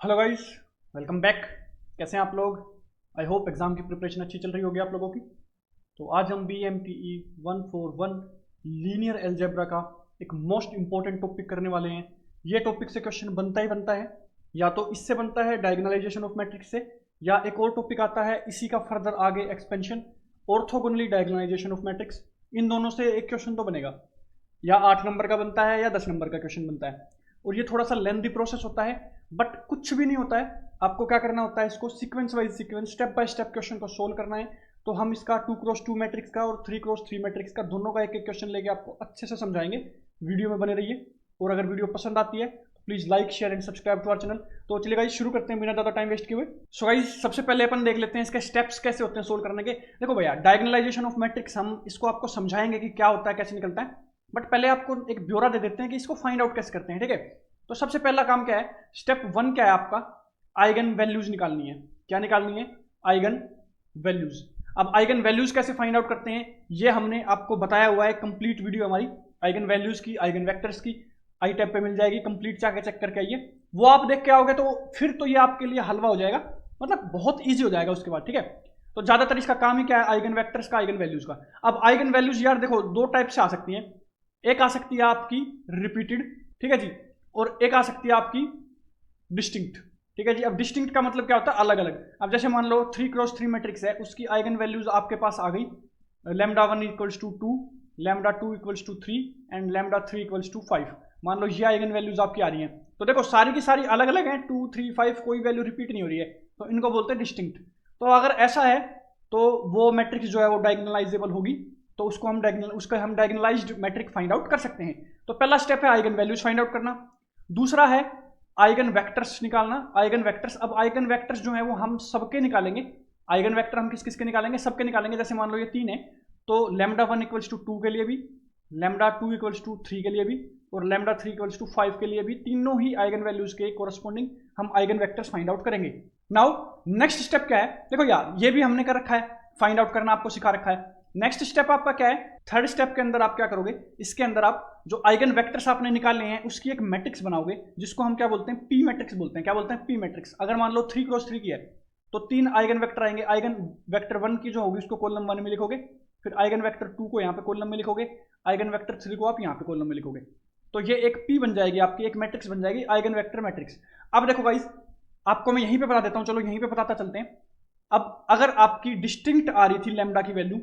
Hello guys, welcome back. कैसे हैं आप लोग? आई होप एग्जाम की प्रिपरेशन अच्छी चल रही होगी आप लोगों की। तो आज हम BMTE 141 लीनियर एल्जेब्रा का एक मोस्ट इंपॉर्टेंट टॉपिक करने वाले हैं। ये टॉपिक से क्वेश्चन बनता ही बनता है, या तो इससे बनता है डायगोनलाइजेशन ऑफ मैट्रिक्स से, या एक और टॉपिक आता है इसी का फर्दर आगे एक्सपेंशन, ऑर्थोगोनली डायगोनलाइजेशन ऑफ मैट्रिक्स। इन दोनों से एक क्वेश्चन तो बनेगा, या 8 नंबर का बनता है या 10 नंबर का क्वेश्चन बनता है। और ये थोड़ा सा लेंथी प्रोसेस होता है, बट कुछ भी नहीं होता है। आपको क्या करना होता है, इसको sequence wise sequence step by step question को सोल्व करना है। तो हम इसका 2x2 मैट्रिक्स का और 3x3 मैट्रिक्स का दोनों का एक एक क्वेश्चन लेके आपको अच्छे से समझाएंगे। वीडियो में बने रहिए, और अगर वीडियो पसंद आती है तो please like share and subscribe to our channel. तो चलिए गाइस शुरू करते हैं बिना ज़्यादा टाइम वेस्ट किए हुए। सो गाइस सबसे पहले अपन देख लेते हैं इसके स्टेप्स कैसे होते हैं सोल्व करने के। देखो भैया, डायगोनलाइजेशन ऑफ मैट्रिक्स हम इसको आपको समझाएंगे कि क्या होता है, कैसे निकलता है, बट पहले आपको एक ब्यौरा दे देते हैं कि इसको फाइंड आउट कैसे करते हैं। ठीक है, तो सबसे पहला काम क्या है, स्टेप 1 क्या है आपका, आइगन वैल्यूज निकालनी है। क्या निकालनी है? Eigen values. अब आइगन वैल्यूज कैसे फाइंड आउट करते हैं ये हमने आपको बताया हुआ है, कंप्लीट वीडियो हमारी आइगन वैल्यूज की, आइगन वेक्टर्स की आई टैब पे मिल जाएगी, कंप्लीट जाके चेक करके आइए। वो आप देख के आओगे तो फिर तो ये आपके लिए हलवा हो जाएगा, मतलब बहुत ईजी हो जाएगा उसके बाद। ठीक है, तो ज्यादातर इसका काम ही क्या है, आइगन वेक्टर्स का, आइगन वैल्यूज का। अब आइगन वैल्यूज यार देखो दो टाइप से आ सकती हैं। एक आ सकती है आपकी रिपीटेड, ठीक है जी, और एक आ सकती है आपकी डिस्टिंक्ट। ठीक है जी, अब डिस्टिंक्ट का मतलब क्या होता है, अलग अलग। अब जैसे मान लो 3x3 मैट्रिक्स है, उसकी आइगन वैल्यूज आपके पास आ गई, lambda 1 equals to 2, lambda 2 equals to 3 and lambda 3 equals to 5। मान लो ये आइगन वैल्यूज आपकी आ रही हैं। तो देखो सारी की सारी अलग अलग हैं, 2 3 5, कोई वैल्यू रिपीट नहीं हो रही है, तो इनको बोलते हैं डिस्टिंक्ट। तो अगर ऐसा है तो वो मैट्रिक्स जो है वो डायगोनलाइजेबल होगी, तो उसका हम डायगोनलाइज्ड मैट्रिक फाइंड आउट कर सकते हैं। तो पहला स्टेप है आइगन वैल्यूज फाइंड आउट करना। दूसरा है आइगन वेक्टर्स निकालना। आइगन वेक्टर्स, अब आइगन वेक्टर्स जो है वो हम सबके निकालेंगे। आइगन वेक्टर हम किस किस के निकालेंगे, सबके निकालेंगे। जैसे मान लो ये 3 है, तो लैम्डा 1 इक्वल्स टू 2 के लिए भी, लैम्डा 2 इक्वल्स टू 3 के लिए भी, और लैम्डा 3 इक्वल्स टू 5 के लिए भी, तीनों ही आइगन वैल्यूज के कोरस्पॉन्डिंग हम आइगन वेक्टर्स फाइंड आउट करेंगे। नाउ नेक्स्ट स्टेप क्या है, देखो यार ये भी हमने कर रखा है, फाइंड आउट करना आपको सिखा रखा है। नेक्स्ट स्टेप आपका क्या है, थर्ड स्टेप के अंदर आप क्या करोगे, इसके अंदर आप जो आइगन वेक्टर्स आपने निकाले हैं उसकी एक मैट्रिक्स बनाओगे, जिसको हम क्या बोलते हैं, पी मैट्रिक्स बोलते हैं। क्या बोलते हैं? P matrix. अगर मान लो 3x3 की है तो 3 आइगन वेक्टर आएंगे। आइगन वेक्टर 1 की जो होगी उसको कॉलम 1 में लिखोगे, फिर आइगन वेक्टर 2 को यहाँ पे कॉलम में लिखोगे, आइगन वेक्टर 3 को आप यहाँ पे कॉलम में लिखोगे। तो ये एक पी बन जाएगी आपकी, एक मैट्रिक्स बन जाएगी, आइगन वेक्टर मैट्रिक्स। अब देखो गाइस, आपको मैं यहीं पे बता देता हूँ, चलो यहीं पे बताता चलते हैं। अब अगर आपकी डिस्टिंक्ट आ रही थी लैम्डा की वैल्यू,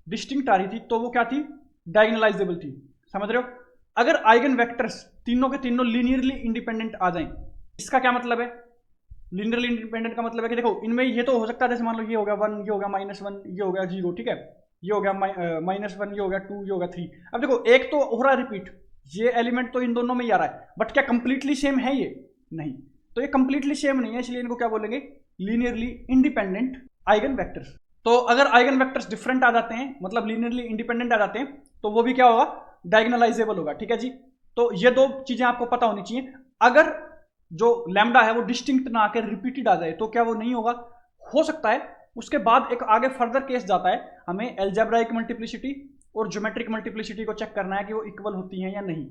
डिस्टिंक्ट आ रही थी, तो वो क्या थी, डायगोनलाइजेबल थी। समझ रहे हो? अगर आइगन वेक्टर्स तीनों के तीनों लीनियरली इंडिपेंडेंट आ जाएं, इसका क्या मतलब है, लीनियरली इंडिपेंडेंट का मतलब है कि देखो इनमें ये तो हो सकता है, जैसे मान लो ये हो गया 1, ये हो गया -1, ये हो गया 0, ठीक है, ये हो गया -1, ये हो गया 2, ये हो गया 3। अब देखो एक तो हो रहा है रिपीट, ये एलिमेंट तो इन दोनों में ही आ रहा है, बट क्या कंप्लीटली सेम है ये? नहीं, तो ये कंप्लीटली सेम नहीं है, इसलिए इनको क्या बोलेंगे, लीनियरली इंडिपेंडेंट आइगन वेक्टर्स। तो अगर आइगन वेक्टर्स डिफरेंट आ जाते हैं, मतलब लीनियरली इंडिपेंडेंट आ जाते हैं, तो वो भी क्या होगा, डायगोनलाइजेबल होगा। ठीक है जी, तो ये दो चीजें आपको पता होनी चाहिए। अगर जो लैम्डा है वो डिस्टिंक्ट ना आकर रिपीटेड आ जाए तो क्या वो नहीं होगा? हो सकता है। उसके बाद एक आगे फर्दर केस जाता है, हमें एल्जेब्राइक मल्टीप्लिसिटी और ज्योमेट्रिक मल्टीप्लिसिटी को चेक करना है कि वो इक्वल होती हैं या नहीं।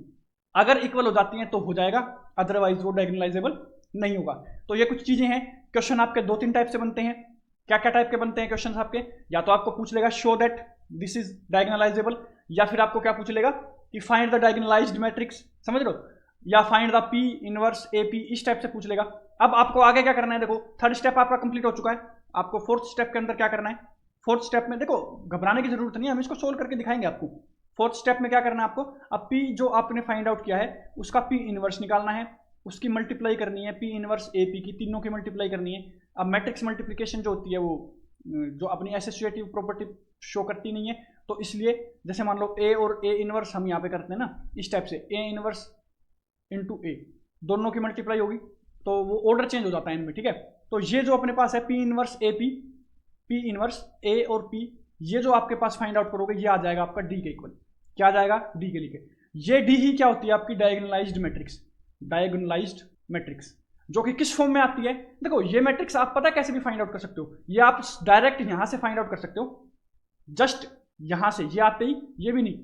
अगर इक्वल हो जाती हैं तो हो जाएगा, अदरवाइज वो डायगोनलाइजेबल नहीं होगा। तो ये कुछ चीजें हैं। क्वेश्चन आपके 2-3 टाइप से बनते हैं। क्या क्या टाइप के बनते हैं क्वेश्चन आपके, या तो आपको पूछ लेगा show that this is diagonalisable, या फिर आपको क्या पूछ लेगा कि फाइंड द डायगोनलाइज्ड मैट्रिक्स, समझ लो, या find the P inverse AP, इस टाइप से पूछ लेगा। अब आपको आगे क्या करना है, देखो थर्ड स्टेप आपका कंप्लीट हो चुका है, आपको फोर्थ स्टेप के अंदर क्या करना है। फोर्थ स्टेप में देखो घबराने की जरूरत नहीं है, हम इसको सोल्व करके दिखाएंगे आपको। फोर्थ स्टेप में क्या करना है आपको, अब पी जो आपने फाइंड आउट किया है उसका पी इनवर्स निकालना है, उसकी मल्टीप्लाई करनी है, पी इनवर्स एपी की, तीनों की मल्टीप्लाई करनी है। अब मैट्रिक्स मल्टीप्लिकेशन जो होती है वो जो अपनी एसोसिएटिव प्रॉपर्टी शो करती नहीं है, तो इसलिए जैसे मान लो ए और ए इनवर्स हम यहाँ पे करते हैं ना, इस टाइप से ए इनवर्स इंटू ए, दोनों की मल्टीप्लाई होगी, तो वो ऑर्डर चेंज हो जाता है इनमें। ठीक है, तो ये जो अपने पास है P inverse A P, P inverse A और पी, ये जो आपके पास फाइंड आउट करोगे ये आ जाएगा आपका डी के इक्वल। क्या आ जाएगा? डी के लिए। ये डी ही क्या होती है आपकी, डायगोनलाइज्ड मैट्रिक्स। डायगोनलाइज्ड मैट्रिक्स जो कि किस फॉर्म में आती है, देखो ये मैट्रिक्स आप पता कैसे भी फाइंड आउट कर सकते हो, ये आप डायरेक्ट यहां से फाइंड आउट कर सकते हो, जस्ट यहां से, ये आते ही, ये भी नहीं,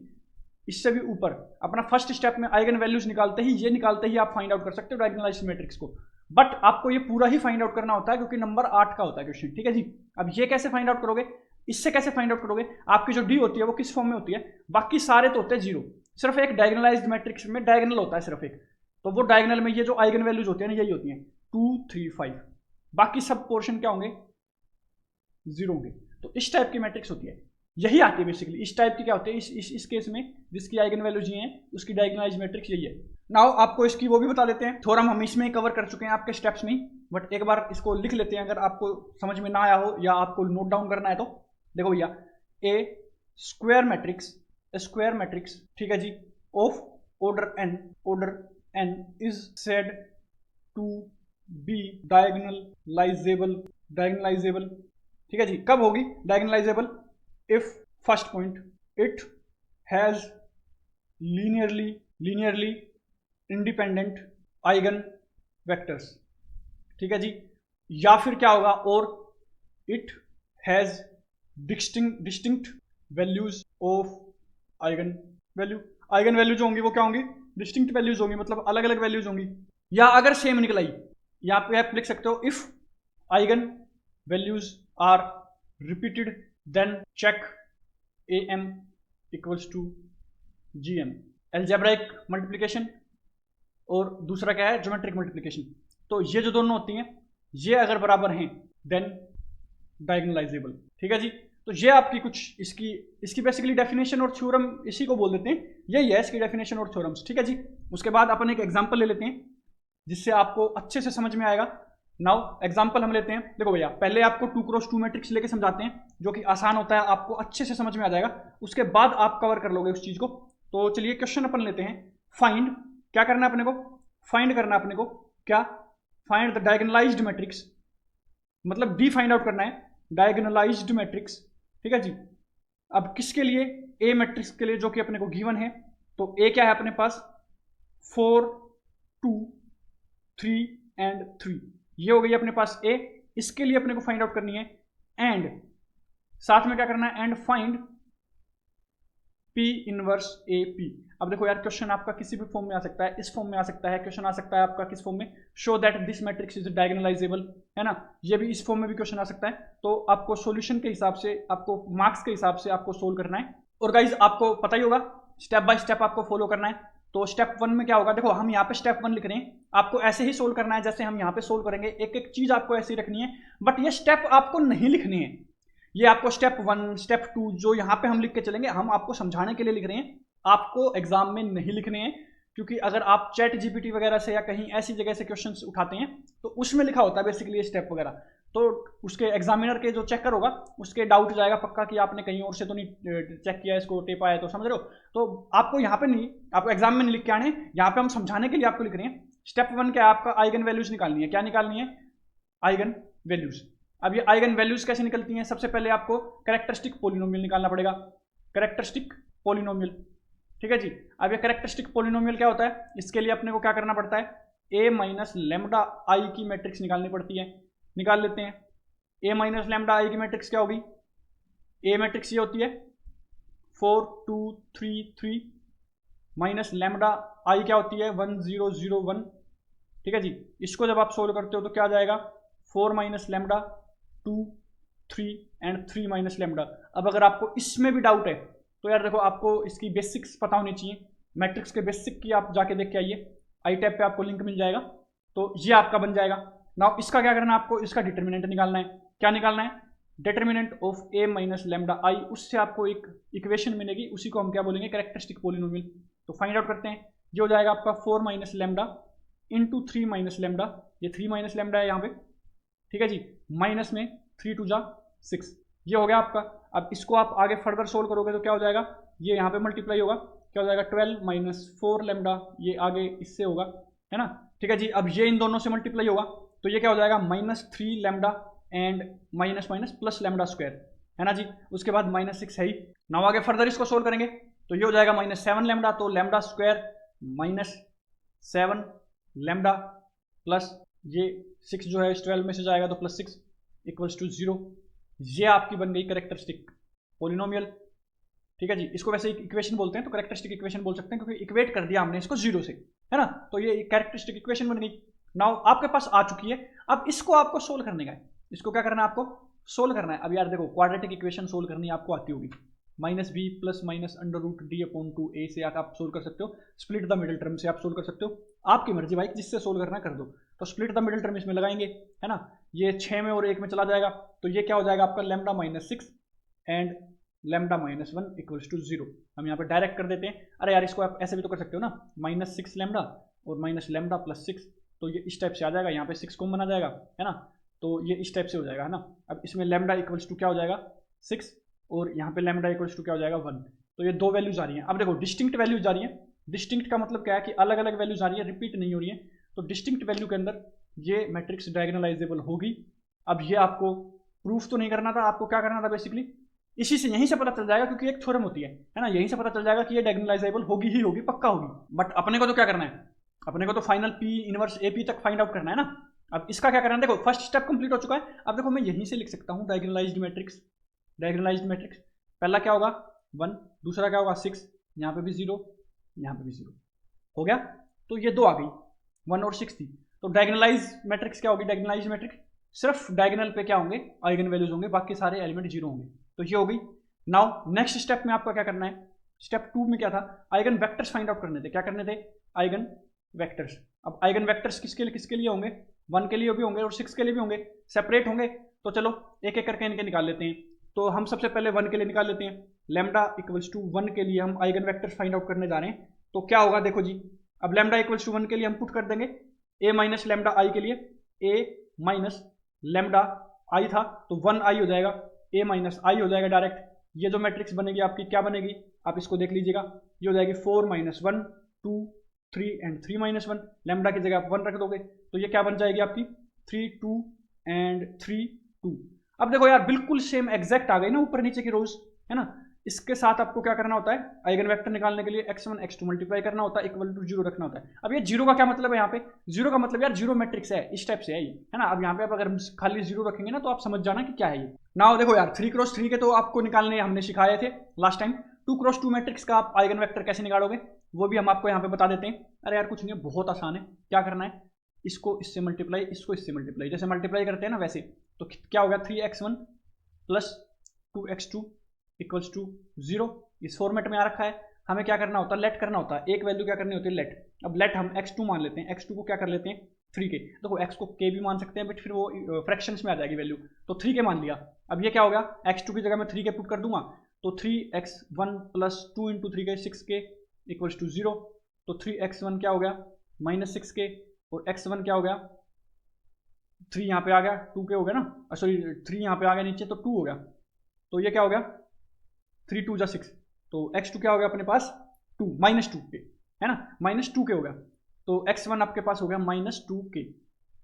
इससे भी ऊपर अपना फर्स्ट स्टेप में आइगन वैल्यूज निकालते ही, ये निकालते ही आप फाइंड आउट कर सकते हो डायगोनलाइज्ड मैट्रिक्स को। बट आपको ये पूरा ही फाइंड आउट करना होता है क्योंकि नंबर 8 का होता है क्वेश्चन, ठीक है जी। अब ये कैसे फाइंड आउट करोगे, इससे कैसे फाइंड आउट करोगे, आपकी जो डी होती है वो किस फॉर्म में होती है, बाकी सारे तो होते हैं जीरो, सिर्फ एक डायगोनलाइज्ड मैट्रिक्स में डायगोनल होता है सिर्फ एक, तो वो डायगोनल में ये जो आइगन वैल्यूज होती है ना यही होती हैं 2 3 5, बाकी सब पोर्शन क्या होंगे, जीरो होंगे। तो इस टाइप की मैट्रिक्स होती है, यही आती है बेसिकली। इस टाइप की क्या होती है, इस केस में जिसकी आइगन वैल्यूज ये हैं उसकी डायगोनलाइज्ड मैट्रिक्स यही है। नाउ आपको इसकी वो भी बता देते हैं, थोड़ा हम इसमें कवर कर चुके हैं आपके स्टेप्स में, बट एक बार इसको लिख लेते हैं अगर आपको समझ में ना आया हो या आपको नोट डाउन करना है तो। देखो भैया, ए स्क्वायर मैट्रिक्स, ठीक है जी, of order N is said to be diagonalizable, ठीक है जी। कब होगी diagonalizable, if first point it has linearly independent eigen vectors, ठीक है जी, या फिर क्या होगा, और it has distinct values of eigen value जो होंगी वो क्या होंगी, डिस्टिंक्ट वैल्यूज होंगी, मतलब अलग अलग वैल्यूज होंगी। या अगर सेम निकल आई, यहां पे आप लिख सकते हो if eigen values are repeated then check am equals to gm, algebraic multiplication और दूसरा क्या है ज्योमेट्रिक मल्टीप्लिकेशन। तो ये जो दोनों होती हैं ये अगर बराबर हैं देन डायगोनलाइजेबल, ठीक है जी। तो ये आपकी कुछ इसकी बेसिकली डेफिनेशन और थ्योरम इसी को बोल देते हैं, यही है इसकी डेफिनेशन और थ्योरम्स, ठीक है जी। उसके बाद अपन एक एग्जांपल ले लेते हैं जिससे आपको अच्छे से समझ में आएगा। नाउ एग्जांपल हम लेते हैं, देखो भैया पहले आपको 2x2 मैट्रिक्स लेके समझाते हैं जो कि आसान होता है, आपको अच्छे से समझ में आ जाएगा, उसके बाद आप कवर कर लोगे उस चीज को। तो चलिए क्वेश्चन अपन लेते हैं, फाइंड, क्या करना है अपने को, फाइंड करना है अपने को, क्या, फाइंड द डायगोनलाइज्ड मैट्रिक्स, मतलब डी फाइंड आउट करना है डायगोनलाइज्ड मैट्रिक्स, ठीक है जी। अब किसके लिए, ए मैट्रिक्स के लिए जो कि अपने को गिवन है। तो ए क्या है अपने पास, 4 2 3 एंड 3, ये हो गई अपने पास ए, इसके लिए अपने को फाइंड आउट करनी है, एंड साथ में क्या करना है, and find P inverse A P. अब देखो यार क्वेश्चन आपका किसी भी फॉर्म में आ सकता है, इस फॉर्म में आ सकता है, क्वेश्चन आ सकता है आपका किस फॉर्म में, show that this matrix is diagonalisable, है ना, ये भी इस फॉर्म में भी क्वेश्चन आ सकता है। तो आपको सॉल्यूशन के हिसाब से, आपको मार्क्स के हिसाब से आपको सोल्व करना है। और गाइज आपको पता ही होगा स्टेप बाय स्टेप आपको फॉलो करना है। तो स्टेप 1 में क्या होगा, देखो हम यहाँ पे स्टेप 1 लिख रहे हैं, आपको ऐसे ही सोल्व करना है जैसे हम यहाँ पे सोल्व करेंगे, एक एक चीज आपको ऐसे ही रखनी है, बट ये स्टेप आपको नहीं लिखनी है, ये आपको स्टेप 1 स्टेप 2 जो यहाँ पे हम लिख के चलेंगे, हम आपको समझाने के लिए लिख रहे हैं, आपको एग्जाम में नहीं लिखने हैं। क्योंकि अगर आप चैट जीपीटी वगैरह से या कहीं ऐसी जगह से क्वेश्चंस उठाते हैं तो उसमें लिखा होता है बेसिकली स्टेप वगैरह, तो उसके एग्जामिनर के जो चेकर होगा उसके डाउट जाएगा पक्का कि आपने कहीं और से तो नहीं चेक किया इसको, टेप आया, तो समझ रहे हो। तो आपको यहाँ पे नहीं, आपको एग्जाम में नहीं लिख के आने, यहाँ पे हम समझाने के लिए आपको लिख रहे हैं। स्टेप 1 क्या है, आपका आइगन वैल्यूज निकालनी है, क्या निकालनी है, आइगन वैल्यूज। अब ये आइगन वैल्यूज कैसे निकलती हैं, सबसे पहले आपको कैरेक्टरिस्टिक पॉलिनोमियल निकालना पड़ेगा, कैरेक्टरिस्टिक पॉलिनोमियल, ठीक है जी। अब ये कैरेक्टरिस्टिक पॉलिनोमियल क्या होता है, इसके लिए अपने को क्या करना पड़ता है, ए माइनस लेमडा आई की मैट्रिक्स निकालनी पड़ती है, निकाल लेते हैं। ए माइनस लेमडा आई की मैट्रिक्स क्या होगी, ए मैट्रिक्स ये होती है 4 2 3 3 माइनस लेमडा आई क्या होती है 1 0 0 1, ठीक है जी। इसको जब आप सोल्व करते हो तो क्या आ जाएगा, 4 minus lambda 2 3 and 3 minus lambda. अब अगर आपको इसमें भी डाउट है तो यार देखो आपको इसकी बेसिक्स पता होनी चाहिए, मैट्रिक्स के बेसिक की आप जाके देख के आइए, आई टैब पे आपको लिंक मिल जाएगा, तो ये आपका बन जाएगा। नाउ इसका क्या करना है आपको, इसका डिटर्मिनेंट निकालना है, क्या निकालना है, determinant of A minus lambda I, उससे आपको एक इक्वेशन मिलेगी, उसी को हम क्या बोलेंगे, कैरेक्टरिस्टिक पॉलिनोमियल। तो फाइंड आउट करते हैं, ये हो जाएगा आपका 4 minus lambda into 3 minus lambda, ये 3 माइनस लेमडा है यहाँ पे, ठीक है जी, माइनस में 3 2 जा 6, ये हो गया आपका। अब इसको आप आगे फर्दर सोल्व करोगे तो क्या हो जाएगा, ये यहाँ पे मल्टीप्लाई होगा, क्या हो जाएगा 12 माइनस 4 लेमडा, ये आगे इससे होगा, है ना, ठीक है जी। अब ये इन दोनों से मल्टीप्लाई होगा तो ये क्या हो जाएगा -3 lambda and minus minus plus lambda square, है ना जी। उसके बाद -6 है ही। नाउ आगे फर्दर इसको सोल्व करेंगे तो ये हो जाएगा -7 लेमडा, तो लेमडा स्क्वायर -7 लेमडा प्लस ये 6 जो है इस 12 में से जाएगा तो +6 इक्वल्स टू 0। ये आपकी बन गई कैरेक्टरिस्टिक पॉलिनोमियल, ठीक है जी। इसको वैसे इक्वेशन बोलते हैं, तो कैरेक्टरिस्टिक इक्वेशन बोल सकते हैं क्योंकि इक्वेट कर दिया हमने इसको 0 से, है ना, तो ये कैरेक्टरिस्टिक इक्वेशन बन गई। नाउ आपके पास आ चुकी है, अब इसको आपको सोल्व करने का है, इसको क्या करना है आपको सोल्व करना है। अब यार देखो क्वाड्रेटिक इक्वेशन सोल्व करनी आपको आती होगी, minus B plus minus under root D upon two A से आप सोल्व कर सकते हो, स्प्लिट द मिडिल टर्म से आप सोल्व कर सकते हो, आपकी मर्जी भाई जिससे सोल्व करना कर दो। तो स्प्लिट द मिडिल टर्म इसमें लगाएंगे है ना, ये 6 में और 1 में चला जाएगा, तो ये क्या हो जाएगा आपका lambda minus 6 and lambda minus 1 equals to 0। हम यहाँ पे डायरेक्ट कर देते हैं, अरे यार इसको आप ऐसे भी तो कर सकते हो ना, माइनस 6 लैम्डा और माइनस लैम्डा प्लस 6, तो ये इस टाइप से आ जाएगा, यहाँ पे 6 कॉमन आ जाएगा है ना, तो ये इस टाइप से हो जाएगा है ना। अब इसमें लैम्डा इक्वल्स टू क्या हो जाएगा 6 और यहाँ पे लैम्डा इक्वल्स टू क्या हो जाएगा 1, तो ये दो वैल्यूज आ रही हैं। अब देखो डिस्टिंक्ट वैल्यूज आ रही है, डिस्टिंक्ट का मतलब क्या है कि अलग अलग वैल्यूज आ रही है, रिपीट नहीं हो रही है, तो डिस्टिंक्ट वैल्यू के अंदर ये मैट्रिक्स डायगोनलाइजेबल होगी। अब ये आपको प्रूफ तो नहीं करना था, आपको क्या करना था बेसिकली इसी से यहीं से पता चल जाएगा, क्योंकि एक थ्योरम होती है ना, यहीं से पता चल जाएगा कि ये डायगोनलाइजेबल होगी ही होगी, पक्का होगी। बट अपने को तो क्या करना है, अपने को तो final P inverse A P तक फाइंड आउट करना है ना। अब इसका क्या करना है, देखो फर्स्ट स्टेप कंप्लीट हो चुका है। अब देखो मैं यहीं से लिख सकता हूँ डायगोनलाइज्ड मैट्रिक्स, डायगोनलाइज्ड मैट्रिक्स पहला क्या होगा 1, दूसरा क्या होगा 6, यहाँ पे भी 0, यहाँ पे भी 0 हो गया, तो ये दो आ गई 1 और 6 थी। तो डायगोनलाइज मैट्रिक्स क्या होगी, डायगोनलाइज मैट्रिक्स सिर्फ डायगोनल पे क्या होंगे आइगन वैल्यूज होंगे, बाकी सारे एलिमेंट 0 होंगे, तो ये हो गई। नाउ नेक्स्ट स्टेप में आपका क्या करना है, स्टेप 2 में क्या था, आइगन वेक्टर्स फाइंड आउट करने थे, क्या करने थे आइगन वेक्टर्स। अब आइगन वेक्टर्स किसके लिए होंगे, 1 के लिए भी होंगे और 6 के लिए भी होंगे, सेपरेट होंगे, तो चलो एक एक करके इनके निकाल लेते हैं। तो हम सबसे पहले 1 के लिए निकाल लेते हैं, लैम्डा इक्वल्स टू 1 के लिए हम आइगन वेक्टर्स फाइंड आउट करने जा रहे हैं, तो क्या होगा देखो जी, अब लैम्डा इक्वल्स टू 1 के लिए हम पुट कर देंगे ए माइनस लैम्डा आई के लिए, ए माइनस लैम्डा आई था तो 1 आई हो जाएगा, ए माइनस आई हो जाएगा डायरेक्ट। ये जो मैट्रिक्स बनेगी आपकी क्या बनेगी, आप इसको देख लीजिएगा, ये हो जाएगी 4 माइनस 1 2 3 एंड 3 माइनस 1, लैम्डा की जगह आप 1 रख दोगे, तो ये क्या बन जाएगी आपकी 3 2 एंड 3 2। अब देखो यार बिल्कुल सेम एग्जैक्ट आ गई ना ऊपर नीचे की रोज है ना। इसके साथ आपको क्या करना होता है, आइगन वेक्टर निकालने के लिए x1 x2 मल्टीप्लाई करना होता है, इक्वल टू 0 रखना होता है। अब ये 0 का क्या मतलब है, यहाँ पे 0 का मतलब यार 0 मैट्रिक्स है, इस टाइप से है ये है ना। अब यहाँ पे आप अगर खाली 0 रखेंगे ना तो आप समझ जाना कि क्या है ये। नाउ देखो यार 3x3 के तो आपको निकालने हमने सिखाए थे लास्ट टाइम, 2x2 मैट्रिक्स का आप आइगन वेक्टर कैसे निकालोगे वो भी हम आपको यहाँ पे बता देते हैं। अरे यार कुछ नहीं है, बहुत आसान है, क्या करना है, इसको इससे मल्टीप्लाई, इसको इससे मल्टीप्लाई, जैसे मल्टीप्लाई करते हैं ना वैसे, तो क्या होगा 3x1 plus 2x2 equals to 0, इस फॉर्मेट में आ रखा है। हमें क्या करना होता है, लेट करना होता है, एक वैल्यू क्या करनी होती है लेट। अब लेट हम x2 मान लेते हैं, x2 को क्या कर लेते हैं 3k, देखो x को k भी मान सकते हैं बट फिर वो फ्रैक्शंस में आ जाएगी वैल्यू, तो 3k मान लिया। अब ये क्या होगा, x2 की जगह मैं 3k पुट कर दूंगा, तो 3x1 plus 2 into 3k 6k equals to 0, तो 3x1 क्या हो गया माइनस 6k और x1 क्या हो गया 3 यहाँ पे आ गया 2k हो गया ना, सॉरी 3 यहाँ पे आ गया नीचे तो 2 हो गया, तो ये क्या हो गया 3 2 जा 6, तो x2 क्या हो गया अपने पास 2 माइनस 2k है ना, माइनस 2k हो गया, तो x1 आपके पास हो गया माइनस 2k।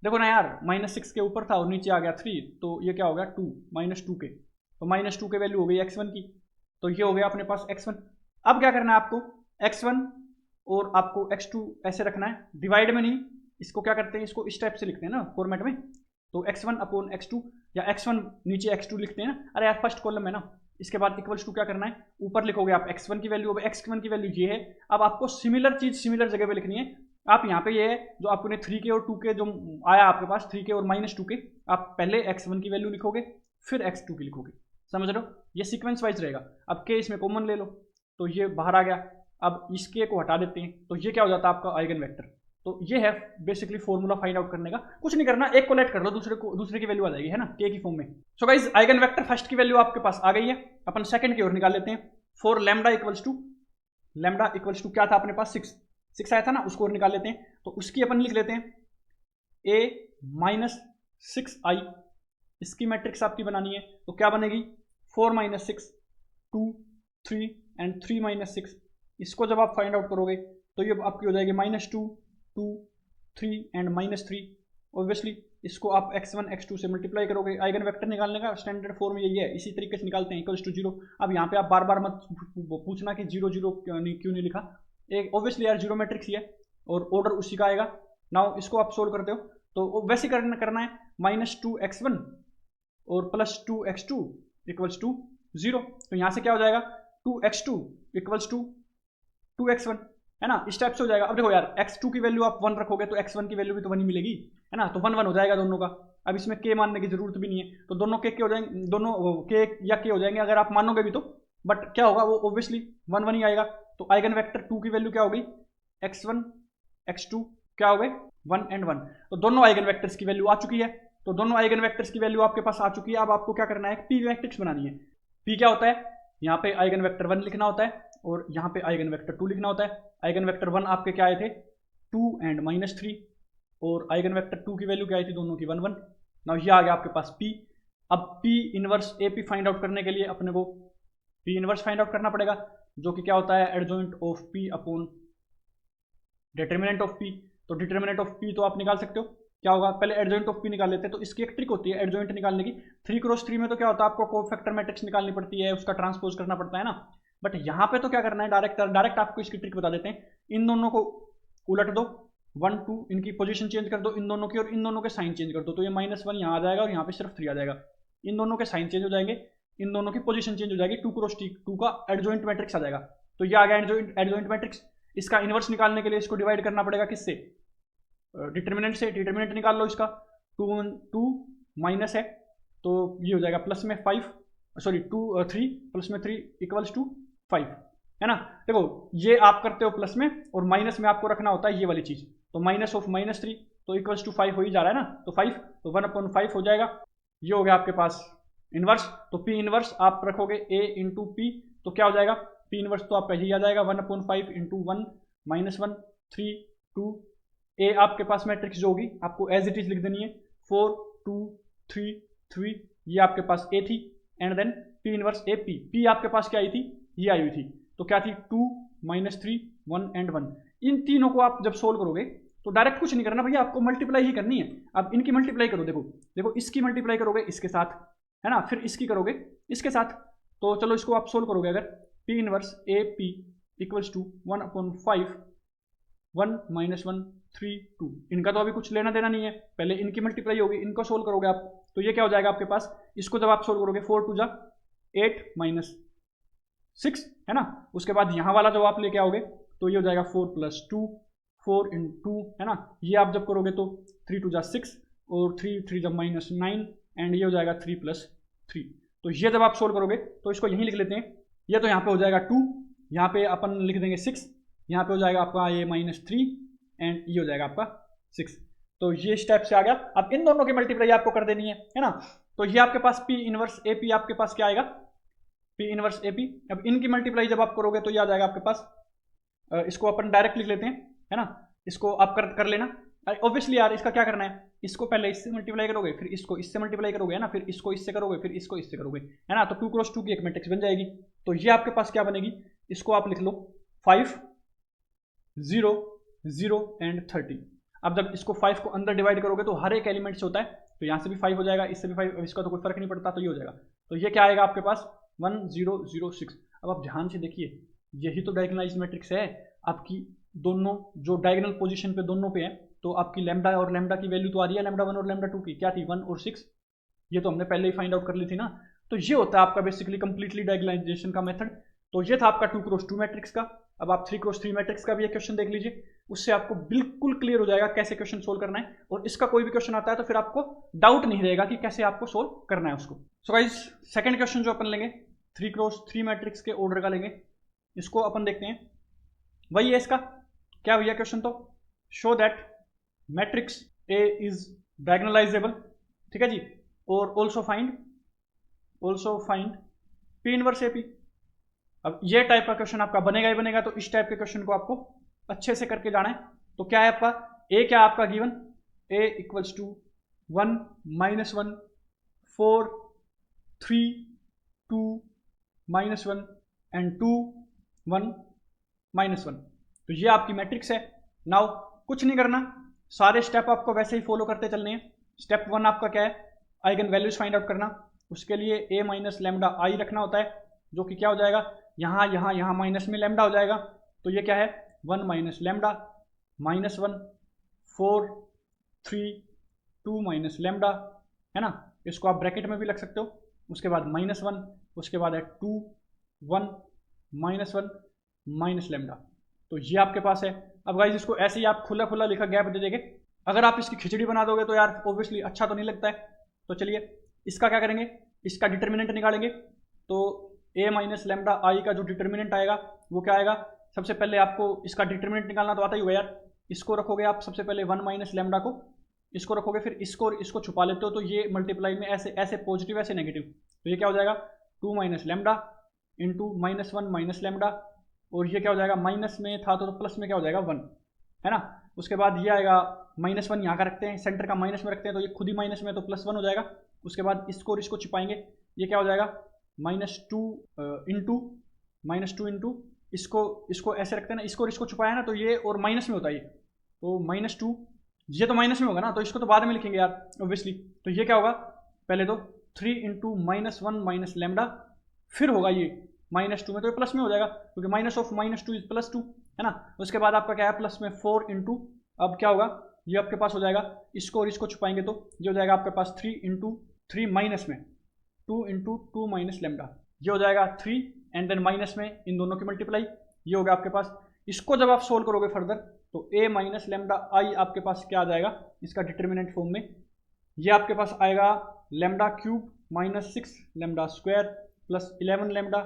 देखो ना यार माइनस 6 के ऊपर था और नीचे आ गया 3, तो ये क्या हो गया 2 माइनस 2k, तो माइनस 2k वैल्यू हो गई x1 की, तो ये हो गया अपने पास x1। अब क्या करना है आपको, x1 और आपको x2 ऐसे रखना है, डिवाइड में नहीं, इसको क्या करते हैं, इसको इस टाइप से लिखते हैं ना फॉर्मेट में, तो x1 अपॉन x2 या x1 नीचे x2 लिखते हैं ना। अरे यार फर्स्ट कॉलम है ना, इसके बाद इक्वल्स टू क्या करना है, ऊपर लिखोगे आप x1 की वैल्यू, अब x1 की वैल्यू ये है। अब आपको सिमिलर चीज सिमिलर जगह पे लिखनी है, आप यहाँ पे ये है जो आपने 3k और 2k जो आया आपके पास 3k और माइनस 2k, आप पहले x1 की वैल्यू लिखोगे फिर x2 की लिखोगे, समझ रहे हो, ये सीक्वेंस वाइज रहेगा। अब k इसमें कॉमन ले लो, तो ये बाहर आ गया, अब इस k को हटा देते हैं, तो ये क्या हो जाता है आपका आइगन वेक्टर। तो ये है बेसिकली फॉर्मूला फाइंड आउट करने का, कुछ नहीं करना, एक को लेट कर लो, दूसरे की वैल्यू आ जाएगी है ना k की फॉर्म में। So guys eigen vector first की वैल्यू आपके पास आ गई है, अपन सेकंड की ओर निकाल लेते हैं। फॉर लैम्डा इक्वल्स टू क्या था अपने पास 6 आया था ना, उसको और निकाल लेते हैं, तो उसकी अपन लिख लेते हैं a माइनस 6i, इसकी मैट्रिक्स आपकी बनानी है, तो क्या बनेगी 4 माइनस 6 2 3 एंड 3 माइनस 6, इसको जब आप फाइंड आउट करोगे तो ये आपकी हो जाएगी माइनस 2 2 3 एंड माइनस 3। ऑब्वियसली इसको आप x1 x2 से मल्टीप्लाई करोगे, आइगन वेक्टर निकालने का स्टैंडर्ड फॉर्म यही है, इसी तरीके से निकालते हैं इक्वल्स टू 0। अब यहाँ पे आप बार बार मत पूछना कि 0 0 क्यों नहीं लिखा, एक ऑब्वियसली यार 0 मैट्रिक्स ही है और ऑर्डर उसी का आएगा। नाउ इसको आप सोल्व करते हो तो वैसे करना है, माइनस 2x1 और प्लस 2x2 इक्वल्स टू 0, तो यहाँ से क्या हो जाएगा 2x2 इक्वल्स टू 2x1 है ना, इस टाइप से हो जाएगा। अब देखो यार x2 की वैल्यू आप 1 रखोगे तो x1 की वैल्यू भी तो 1 ही मिलेगी, है ना, तो 1 1 हो जाएगा दोनों का। अब इसमें k मानने की जरूरत भी नहीं है, तो दोनों k हो जाएंगे, दोनों k या k हो जाएंगे अगर आप मानोगे भी तो, बट क्या होगा वो ऑब्वियसली 1 1 ही आएगा। तो आइगन वेक्टर 2 की वैल्यू क्या हो गई, x1 x2 क्या हो गए 1 एंड 1, तो दोनों आइगन वेक्टर्स की वैल्यू आ चुकी है। तो दोनों आइगन वेक्टर्स की वैल्यू आपके पास आ चुकी है। अब आपको क्या करना है, पी मैट्रिक्स बनानी है। पी क्या होता है, यहाँ पे आइगन वेक्टर 1 लिखना होता है और यहाँ पे आइगन वेक्टर 2 लिखना होता है। आइगन वेक्टर 1 आपके क्या आए थे 2 एंड -3, और आइगन वेक्टर 2 की वैल्यू क्या आई थी दोनों की 1 1। नाउ ये आ गया आपके पास P। अब P inverse AP find out करने के लिए अपने को P इनवर्स फाइंड आउट करना पड़ेगा, जो कि क्या होता है adjoint of P upon determinant of P। तो डिटर्मिनेंट ऑफ P तो आप निकाल सकते हो, क्या होगा, पहले एडजॉइंट ऑफ P निकाल लेते हैं। तो इसकी एक ट्रिक होती है एडजॉइंट निकालने की। 3x3 में तो क्या होता है, आपको कोफैक्टर मैट्रिक्स निकालनी पड़ती है, उसका ट्रांसपोज करना पड़ता है ना, बट यहाँ पे तो क्या करना है, डायरेक्ट आपको इसकी ट्रिक बता देते हैं। इन दोनों को उलट दो, 1 2, इनकी पोजीशन चेंज कर दो इन दोनों की, और इन दोनों के साइन चेंज कर दो, तो ये -1 यहाँ आ जाएगा और यहाँ पे सिर्फ 3 आ जाएगा। इन दोनों के साइन चेंज हो जाएंगे, इन दोनों की पोजीशन चेंज हो जाएगी, 2x2 का एडजॉइंट मैट्रिक्स आ जाएगा। तो ये आ गया एडजॉइंट मैट्रिक्स। इसका इनवर्स निकालने के लिए इसको डिवाइड करना पड़ेगा किससे, डिटर्मिनेंट से। डिटर्मिनेंट निकाल लो इसका, 2 माइनस है तो ये हो जाएगा प्लस में 5, सॉरी 3 प्लस में 3 इक्वल्स टू 5, है ना। देखो ये आप करते हो प्लस में, और माइनस में आपको रखना होता है ये वाली चीज, तो माइनस ऑफ -3 तो इक्वल्स टू 5 हो ही जा रहा है ना, तो 5 तो 1/5 हो जाएगा। ये हो गया आपके पास इनवर्स। तो P इनवर्स आप रखोगे A इंटू P, तो क्या हो जाएगा, P इनवर्स तो आपका यही आ जाएगा 1/5 इंटू 1 -1 3 2। ए आपके पास मैट्रिक्स जो होगी आपको एज इट इज लिख देनी है, 4 2 3 3, ये आपके पास ए थी, and then P inverse A P. P आपके पास क्या आई थी, ये आई हुई थी, तो क्या थी 2 -3 1 एंड 1। इन तीनों को आप जब सोल्व करोगे तो डायरेक्ट कुछ नहीं करना भैया, आपको मल्टीप्लाई ही करनी है। अब इनकी मल्टीप्लाई करो, देखो देखो इसकी मल्टीप्लाई करोगे इसके साथ, है ना, फिर इसकी करोगे इसके साथ, तो चलो इसको आप सोल्व करोगे अगर, P inverse A P equals to 1/5 1 -1 3 2। इनका तो अभी कुछ लेना देना नहीं है, पहले इनकी मल्टीप्लाई होगी, इनको सोल्व करोगे आप, तो ये क्या हो जाएगा आपके पास, इसको जब आप सोल्व करोगे 4 2 जा 8 -6, है ना। उसके बाद यहाँ वाला जो आप लेके आओगे तो ये हो जाएगा 4 + 2 4 × 2, है ना। ये आप जब करोगे तो 3 2 जा 6 और 3 3 जा -9, एंड ये हो जाएगा 3 + 3। तो ये जब आप सोल्व करोगे तो इसको यहीं लिख लेते हैं, ये तो यहाँ पे हो जाएगा 2, यहाँ पे अपन लिख देंगे 6, यहाँ पे हो जाएगा आपका ये -3 एंड ये हो जाएगा आपका 6। तो ये इस टाइप से आ गया। अब इन दोनों की मल्टीप्लाई आपको कर देनी है ना। तो ये आपके पास P इनवर्स ए पी आपके पास क्या आएगा, P इनवर्स ए पी। अब इनकी मल्टीप्लाई जब आप करोगे तो ये आ जाएगा आपके पास, इसको अपन डायरेक्ट लिख लेते हैं, है ना, इसको आप कर लेना। ऑब्वियसली यार इसका क्या करना है, इसको पहले इससे मल्टीप्लाई करोगे, फिर इसको इससे मल्टीप्लाई करोगे, है ना, फिर इसको इससे करोगे, फिर इसको इससे करोगे, है ना, तो 2 × 2 की एक मैट्रिक्स बन जाएगी। तो ये आपके पास क्या बनेगी, इसको आप लिख लो 5 0 0 एंड 30। अब जब इसको 5 को अंदर डिवाइड करोगे तो हर एक एलिमेंट से होता है, तो यहाँ से भी 5 हो जाएगा, इससे भी 5, इसका तो कोई फर्क नहीं पड़ता, तो ये हो जाएगा। तो ये क्या आएगा आपके पास 1 0 0 6। अब आप ध्यान से देखिए, यही तो डायगोनलाइज मैट्रिक्स है आपकी, दोनों जो डायगोनल पोजीशन पे दोनों पे है, तो आपकी लैम्डा और लैम्डा की वैल्यू तो आ रही है, लैम्डा 1 और लैम्डा 2 की क्या थी 1 और 6, ये तो हमने पहले ही फाइंड आउट कर ली थी ना। तो ये होता है आपका बेसिकली कंप्लीटली डायगोनलाइजेशन का मेथड। तो ये था आपका 2 × 2 मैट्रिक्स का। अब आप 3 × 3 मैट्रिक्स का भी एक क्वेश्चन देख लीजिए, उससे आपको बिल्कुल क्लियर हो जाएगा कैसे क्वेश्चन सोल्व करना है, और इसका कोई भी क्वेश्चन आता है तो फिर आपको डाउट नहीं रहेगा कि कैसे आपको सोल्व करना है उसको। सो गाइस सेकंड क्वेश्चन जो अपन लेंगे 3 × 3 मैट्रिक्स के ऑर्डर का लेंगे, इसको अपन देखते हैं। वही है इसका, क्या भैया क्वेश्चन, तो show that matrix A is diagonalisable, ठीक है जी, और also find P inverse A P. अब ये टाइप का क्वेश्चन आपका बनेगा ही बनेगा, तो इस टाइप के क्वेश्चन को आपको अच्छे से करके जाना है। तो क्या है आपका ए, क्या आपका given, A equals to 1 -1 4 3 2 -1 and 2 1 -1। तो ये आपकी मैट्रिक्स है। नाउ कुछ नहीं करना, सारे स्टेप आपको वैसे ही फॉलो करते चलने हैं। स्टेप 1 आपका क्या है, आइगन वैल्यूज फाइंड आउट करना। उसके लिए a - λI रखना होता है, जो कि क्या हो जाएगा, यहाँ माइनस में लैम्डा हो जाएगा, तो ये क्या है 1 - λ -1 4 3 2 - λ, है ना। इसको आप ब्रैकेट में भी लग सकते हो। उसके बाद -1, उसके बाद है 2 1 -1 - λ। तो ये आपके पास है। अब गाइज इसको ऐसे ही आप खुला खुला लिखा गैप दे देंगे। अगर आप इसकी खिचड़ी बना दोगे तो यार ऑब्वियसली अच्छा तो नहीं लगता है। तो चलिए इसका क्या करेंगे, इसका डिटर्मिनेंट निकालेंगे। तो a माइनस लेमडा आई का जो डिटर्मिनेंट आएगा वो क्या आएगा, सबसे पहले आपको इसका डिटर्मिनेंट निकालना तो आता ही होगा यार। इसको रखोगे आप सबसे पहले 1 माइनस लेमडा को, इसको रखोगे, फिर इसको और इसको छुपा लेते हो तो ये मल्टीप्लाई में ऐसे ऐसे पॉजिटिव ऐसे नेगेटिव, तो ये क्या हो जाएगा 2 minus lambda into -1 minus lambda, और ये क्या हो जाएगा माइनस में था तो प्लस में क्या हो जाएगा 1, है ना। उसके बाद ये आएगा -1 यहाँ का रखते हैं, सेंटर का माइनस में रखते हैं तो ये खुद ही माइनस में तो +1 हो जाएगा। उसके बाद इसको और इसको छिपाएंगे, ये क्या हो जाएगा -2 इंटू इसको ऐसे रखते हैं ना, इसको और इसको छुपाया ना तो ये और माइनस में होता है, तो -2, ये तो माइनस में होगा ना तो इसको तो बाद में लिखेंगे यार ऑब्वियसली। तो ये क्या होगा पहले तो 3 इंटू -1 माइनस लेमडा, फिर होगा ये -2 में तो ये प्लस में हो जाएगा क्योंकि माइनस ऑफ -2 इज +2, है ना। उसके बाद आपका क्या है प्लस में 4 इंटू, अब क्या होगा ये आपके पास हो जाएगा, इसको और इसको छुपाएंगे तो ये हो जाएगा आपके पास 3 इंटू 3 माइनस में 2 इंटू 2 माइनस लेमडा, ये हो जाएगा 3 एंड देन माइनस में इन दोनों की मल्टीप्लाई, ये होगा आपके पास। इसको जब आप सोल्व करोगे फर्दर तो a माइनस लेमडा आई आपके पास क्या आ जाएगा इसका डिटर्मिनेंट फॉर्म में, ये आपके पास आएगा lambda cube -6 lambda square plus 11 lambda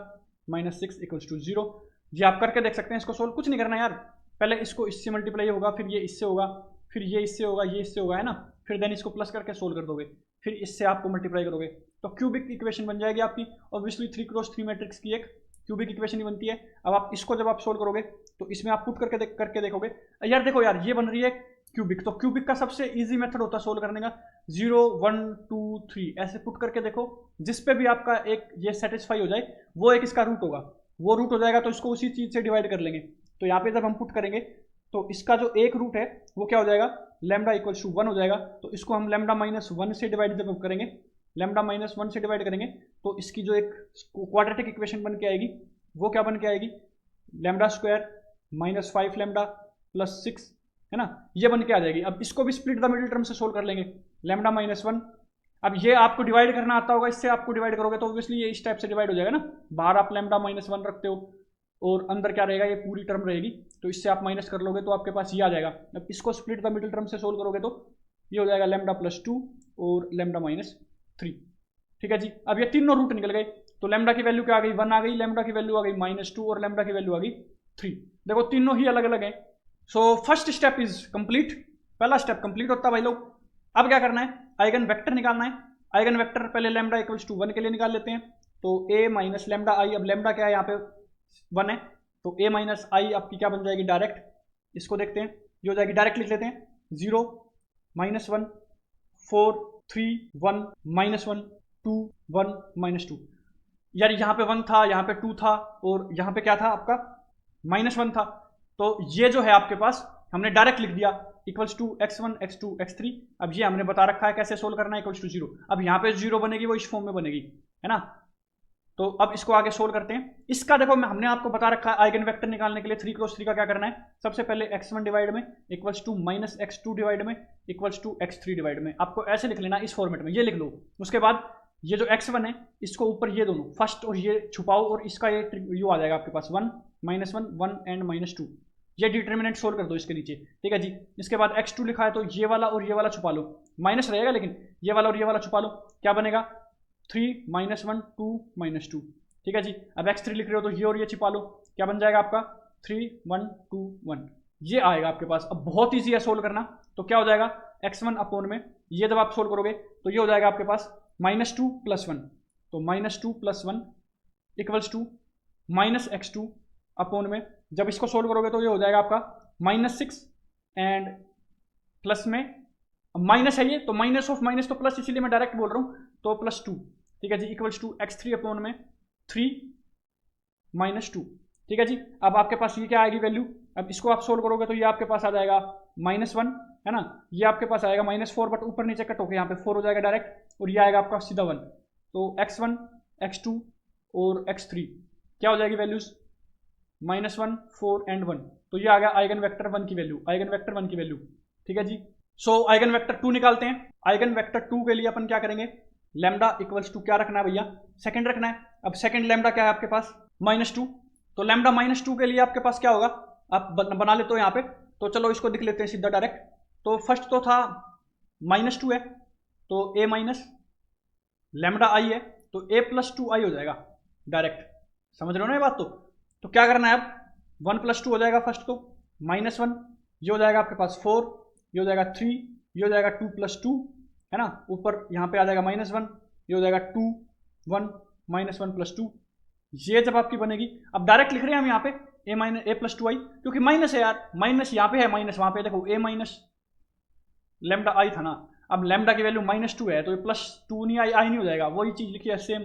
-6 equals to 0। ये आप करके देख सकते हैं, इसको सोल्व कुछ नहीं करना यार, पहले इसको इससे मल्टीप्लाई होगा, फिर ये इससे होगा, फिर ये इससे होगा, ये इससे होगा, है ना, फिर देन इसको प्लस करके सोल्व कर दोगे, फिर इससे आपको मल्टीप्लाई करोगे तो क्यूबिक इक्वेशन बन जाएगी आपकी। ऑब्वियसली 3x3 मैट्रिक्स की एक क्यूबिक इक्वेशन ही बनती है। अब आप इसको जब आप सोल्व करोगे तो इसमें आप पुट करके देखोगे यार, देखो यार ये बन रही है क्यूबिक, तो क्यूबिक का सबसे इजी मेथड होता है सोल्व करने का 0 1 2 3 ऐसे पुट करके देखो, जिस पे भी आपका एक ये सेटिस्फाई हो जाए वो एक इसका रूट होगा, वो रूट हो जाएगा तो इसको उसी चीज से डिवाइड कर लेंगे। तो यहाँ पे जब हम पुट करेंगे तो इसका जो एक रूट है वो क्या हो जाएगा लेमडा इक्वल्स टू 1 हो जाएगा, तो इसको हम लेमडा -1 से डिवाइड जब करेंगे, लेमडा -1 से डिवाइड करेंगे तो इसकी जो एक क्वाड्रेटिक इक्वेशन बन के आएगी वो क्या बन के आएगी लेमडा स्क्वायर -5 लेमडा प्लस 6, है ना, ये बन के आ जाएगी। अब इसको भी स्प्लिट द मिडिल टर्म से सोल्व कर लेंगे, लेमडा -1, अब ये आपको डिवाइड करना आता होगा, इससे आपको डिवाइड करोगे तो ऑब्वियसली ये इस टाइप से डिवाइड हो जाएगा ना, बाहर आप लेमडा -1 रखते हो और अंदर क्या रहेगा ये पूरी टर्म रहेगी, तो इससे आप माइनस कर लोगे तो आपके पास ये आ जाएगा। अब इसको स्प्लिट द मिडिल टर्म से सोल्व करोगे तो ये हो जाएगा लेमडा +2 और लेमडा -3, ठीक है जी। अब ये तीनों रूट निकल गए तो लेमडा की वैल्यू क्या आ गई 1 आ गई, लेमडा की वैल्यू आ गई -2 और लेमडा की वैल्यू आ गई 3। देखो तीनों ही अलग अलग हैं। So first step is complete, पहला स्टेप कंप्लीट होता है भाई लोग। अब क्या करना है आइगन वेक्टर निकालना है। आइगन वेक्टर पहले लेमडा इक्वल्स टू 1 के लिए निकाल लेते हैं, तो a माइनस लेमडा आई, अब लेमडा क्या है यहाँ पे 1 है तो a माइनस आई आपकी क्या बन जाएगी डायरेक्ट, इसको देखते हैं, ये हो जाएगी डायरेक्ट लिख लेते हैं 0 -1 4 3 1 -1 2 1 -2। यार यहाँ पे 1 था, यहाँ पे 2 था और यहाँ पे क्या था आपका -1 था, तो ये जो है आपके पास हमने डायरेक्ट लिख दिया equals to x1 x2 x3। अब ये हमने बता रखा है कैसे सोल्व करना है इक्वल्स टू 0। अब यहाँ पे 0 बनेगी वो इस फॉर्म में बनेगी, है ना। तो अब इसको आगे सोल्व करते हैं। इसका देखो हमने आपको बता रखा है आइगन वेक्टर निकालने के लिए 3x3 का क्या करना है, सबसे पहले x1 डिवाइड में इक्वल्स टू -x2 डिवाइड में इक्वल्स टू x3 डिवाइड में, आपको ऐसे लिख लेना इस फॉर्मेट में, ये लिख लो। उसके बाद ये जो x1 है इसको ऊपर ये दोनों फर्स्ट और ये छुपाओ और इसका ये आ जाएगा आपके पास 1 -1 1 एंड -2, ये डिटर्मिनेंट सोल्व कर दो इसके नीचे, ठीक है जी। इसके बाद x2 लिखा है तो ये वाला और ये वाला छुपा लो, माइनस रहेगा लेकिन ये वाला और ये वाला छुपा लो, क्या बनेगा 3 -1 2 -2, ठीक है जी। अब x3 लिख रहे हो तो ये और ये छिपा लो, क्या बन जाएगा आपका 3 1 2 1, ये आएगा आपके पास। अब बहुत ईजी है सोल्व करना, तो क्या हो जाएगा x1 अपॉन में ये जब आप सोल्व करोगे तो ये हो जाएगा आपके पास -2 + 1, तो -2 + 1 इक्वल्स टू -x2 अपॉन में जब इसको सोल्व करोगे तो ये हो जाएगा आपका -6 एंड प्लस में माइनस है ये तो माइनस ऑफ माइनस तो प्लस, इसीलिए मैं डायरेक्ट बोल रहा हूँ, तो +2, ठीक है जी, इक्वल्स टू x3 अपॉन में 3 -2, ठीक है जी। अब आपके पास ये क्या आएगी वैल्यू, अब इसको आप सोल्व करोगे तो ये आपके पास आ जाएगा -1, है ना, ये आपके पास आएगा -4 बट ऊपर नीचे कट होकर यहाँ पे 4 हो जाएगा डायरेक्ट और ये आएगा आपका सीधा 1, तो x1 x2 और x3 क्या हो जाएगी वैल्यूज -1 4 एंड 1, तो ये आ गया आइगन वेक्टर 1 की वैल्यू, आइगन वेक्टर 1 की वैल्यू, ठीक है जी। सो आइगन वेक्टर 2 निकालते हैं। आइगन वेक्टर 2 के लिए अपन क्या करेंगे, लैम्डा इक्वल्स टू क्या रखना है भैया सेकंड रखना है। अब सेकंड लैम्डा क्या है आपके पास -2, तो लैम्डा -2 के लिए आपके पास क्या होगा आप बना लेते हो यहाँ पे, तो चलो इसको लिख लेते हैं सीधा डायरेक्ट। तो फर्स्ट तो था -2 है, तो a माइनस लैम्डा आई है, तो a प्लस 2i हो जाएगा डायरेक्ट। समझ रहे हो ना ये बात? तो क्या करना है अब, 1 + 2 हो जाएगा फर्स्ट, तो -1, ये हो जाएगा आपके पास 4, ये हो जाएगा 3, ये हो जाएगा 2 + 2 है ना, ऊपर यहाँ पे आ जाएगा -1, ये हो जाएगा 2 1 -1 + 2। ये जब आपकी बनेगी, अब डायरेक्ट लिख रहे हैं हम यहाँ पे a + 2i, क्योंकि माइनस है यार, माइनस यहाँ पे है, माइनस वहाँ पे देखो a माइनस लैम्डा आई था ना, अब लैम्डा की वैल्यू -2 है, तो ये +2 नहीं आई नहीं हो जाएगा, वही चीज़ लिखी है, सेम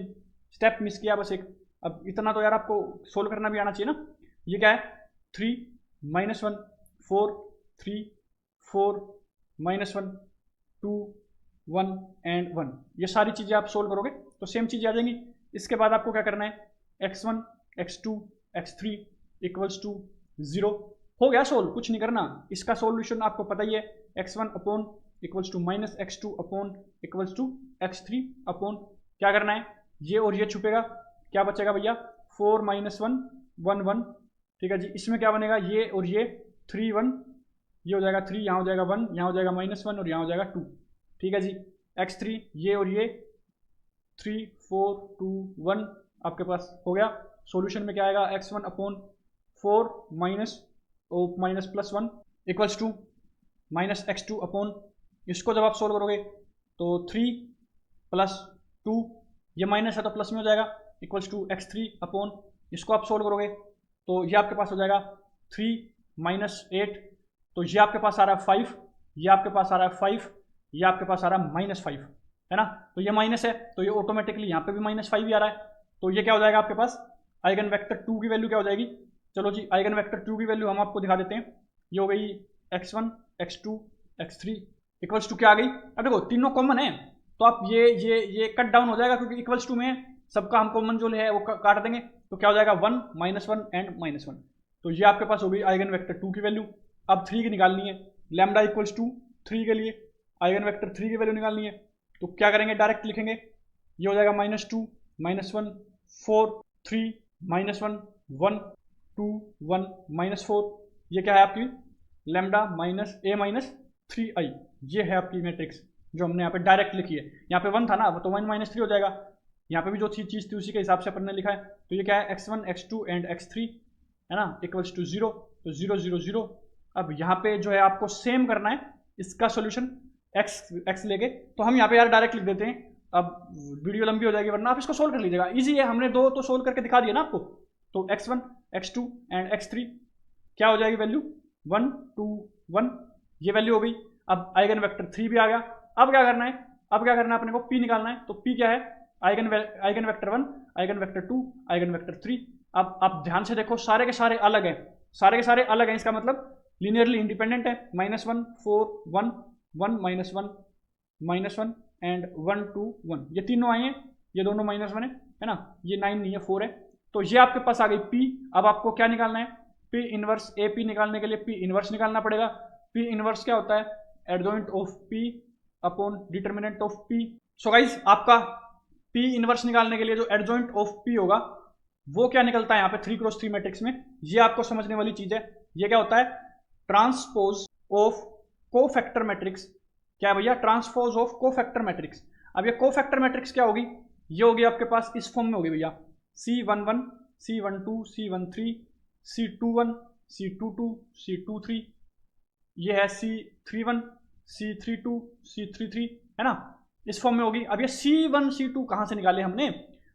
स्टेप मिस किया बस एक। अब इतना तो यार आपको सोल्व करना भी आना चाहिए ना। ये क्या है, 3 -1 4 3 4 -1 2 1 एंड 1, ये सारी चीज़ें आप सोल्व करोगे तो सेम चीज़ें आ जाएंगी। इसके बाद आपको क्या करना है, x1 x2 x3 = 0, हो गया सोल्व, कुछ नहीं करना। इसका सॉल्यूशन आपको पता ही है, x1 upon = -x2 upon =x3 upon, क्या करना है, ये और ये छुपेगा, क्या बचेगा भैया, 4 - 1 1 1, ठीक है जी। इसमें क्या बनेगा, ये और ये 3 1, ये हो जाएगा 3, यहाँ हो जाएगा 1, यहाँ हो जाएगा -1 और यहाँ हो जाएगा 2, ठीक है जी। x3 ये और ये 3 4 2 1 आपके पास हो गया। सॉल्यूशन में क्या आएगा, x1 upon 4 minus +1 = -x2 upon, इसको जब आप सोल्व करोगे तो 3 + 2, ये माइनस है तो प्लस में हो जाएगा, =x3 अपॉन, इसको आप सोल्व करोगे तो ये आपके पास हो जाएगा 3 - 8, तो ये आपके पास आ रहा है 5, ये आपके पास आ रहा है 5, ये आपके पास आ रहा है -5 है ना। तो ये माइनस है तो ये ऑटोमेटिकली यहाँ पे भी -5 ही आ रहा है। तो ये क्या हो जाएगा आपके पास, आइगन वेक्टर 2 की वैल्यू क्या हो जाएगी, चलो जी आइगन वेक्टर 2 की वैल्यू हम आपको दिखा देते हैं। ये हो गई x1 x2 x3 = क्या आ गई, अब देखो तीनों कॉमन है तो आप ये कट डाउन हो जाएगा, क्योंकि =2 में सबका हम कॉमन जो है वो काट देंगे, तो क्या हो जाएगा 1 -1 एंड -1। तो ये आपके पास हो गई आइगन वेक्टर 2 की वैल्यू। अब 3 की निकालनी है, लैम्डा = 3 के लिए आइगन वेक्टर 3 की वैल्यू निकालनी है, तो क्या करेंगे, डायरेक्ट लिखेंगे, ये हो जाएगा -2 -1 4 3 -1 1 2 1 -4, ये क्या है आपकी लैम्डा -a - 3i, ये है आपकी मैट्रिक्स जो हमने यहाँ पे डायरेक्ट लिखी है। यहाँ पे 1 था ना, तो 1 - 3 हो जाएगा, यहाँ पे भी जो चीज़ थी उसी के हिसाब से अपन ने लिखा है। तो ये क्या है, x1 x2 एंड x3 है ना, = 0, तो 0 0 0। अब यहाँ पे जो है आपको सेम करना है इसका सोल्यूशन x लेके, तो हम यहाँ पे यार डायरेक्ट लिख देते हैं, अब वीडियो लंबी हो जाएगी वरना आप इसको सोल्व कर लीजिएगा, इजी है, हमने 2 तो सोल्व करके दिखा दिया ना आपको। तो x1 x2 एंड x3 क्या हो जाएगी वैल्यू, 1 2 1, ये वैल्यू हो गई। अब आइगन वेक्टर 3 भी आ गया। अब क्या करना है, अब क्या करना है अपने को, p निकालना है। तो p क्या है, eigen vector 1 eigen vector 2 eigen vector 3। अब आप ध्यान से देखो, सारे के सारे अलग हैं, सारे के सारे अलग हैं, इसका मतलब लीनियरली इंडिपेंडेंट है। -1 4 1 1 -1 -1 एंड 1 2 1, ये तीनों आए हैं, ये दोनों -1 है ना, ये 9 नहीं है 4 है। तो ये आपके पास आ गई p। अब आपको क्या निकालना है, p इनवर्स AP निकालने के लिए p इनवर्स निकालना पड़ेगा। p इनवर्स क्या होता है, adjoint of p upon determinant of p। So guys आपका p इनवर्स निकालने के लिए जो एडजॉइंट ऑफ p होगा वो क्या निकलता है यहाँ पे 3x3 मैट्रिक्स में, ये आपको समझने वाली चीज है। ये क्या होता है, ट्रांसपोज ऑफ कोफैक्टर मैट्रिक्स। क्या है भैया, ट्रांसपोज ऑफ कोफैक्टर मैट्रिक्स। अब ये कोफैक्टर मैट्रिक्स क्या होगी, ये होगी आपके पास इस फॉर्म में होगी भैया, C11 C12 C13 C21 C22 C23, ये है C31 C32 C33 है ना, इस फॉर्म में होगी। अब ये C1 C2 कहाँ से निकाले हमने,